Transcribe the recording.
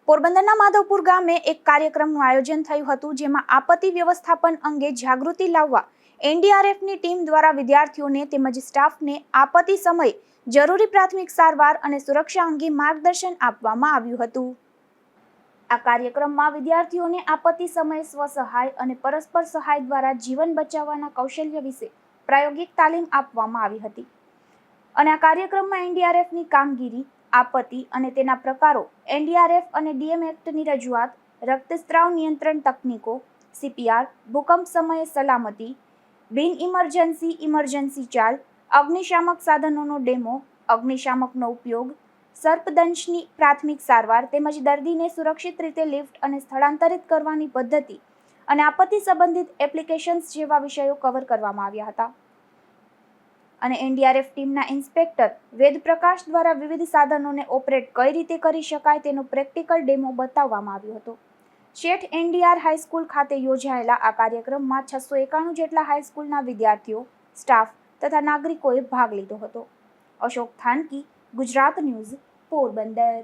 પોરબંદરના માધવપુર ગામે એક કાર્યક્રમનું આયોજન થયું હતું, જેમાં આપત્તિ વ્યવસ્થાપન અંગે જાગૃતિ લાવવા એનડીઆરએફની ટીમ દ્વારા વિદ્યાર્થીઓને તેમજ સ્ટાફને આપત્તિ સમયે જરૂરી પ્રાથમિક સારવાર અને સુરક્ષા અંગે માર્ગદર્શન આપવામાં આવ્યું હતું. આ કાર્યક્રમમાં વિદ્યાર્થીઓને આપત્તિ સમયે સ્વસહાય અને પરસ્પર સહાય દ્વારા જીવન બચાવવાના કૌશલ્ય વિશે પ્રાયોગિક તાલીમ આપવામાં આવી હતી અને આ કાર્યક્રમમાં એનડીઆરએફની કામગીરી, આપત્તિ અને તેના પ્રકારો, એનડીઆરએફ અને ડીએમ એક્ટની રજૂઆત, રક્તસ્રાવ નિયંત્રણ તકનીકો, સીપીઆર, ભૂકંપ સમયે સલામતી, બિન ઇમરજન્સી ચાલ, અગ્નિશામક સાધનોનો ડેમો, અગ્નિશામકનો ઉપયોગ, સર્પદંશની પ્રાથમિક સારવાર તેમજ દર્દીને સુરક્ષિત રીતે લિફ્ટ અને સ્થળાંતરિત કરવાની પદ્ધતિ અને આપત્તિ સંબંધિત એપ્લિકેશન્સ જેવા વિષયો કવર કરવામાં આવ્યા હતા અને એનડીઆરએફ ટીમના ઇન્સ્પેક્ટર વેદપ્રકાશ દ્વારા વિવિધ સાધનોને ઓપરેટ કઈ રીતે કરી શકાય તેનો પ્રેક્ટિકલ ડેમો બતાવવામાં આવ્યો હતો. શેઠ એનડીઆર હાઈસ્કૂલ ખાતે યોજાયેલા આ કાર્યક્રમમાં 691 જેટલા હાઈસ્કૂલના વિદ્યાર્થીઓ, સ્ટાફ તથા નાગરિકોએ ભાગ લીધો હતો. અશોક થાનકી, ગુજરાત ન્યૂઝ, પોરબંદર.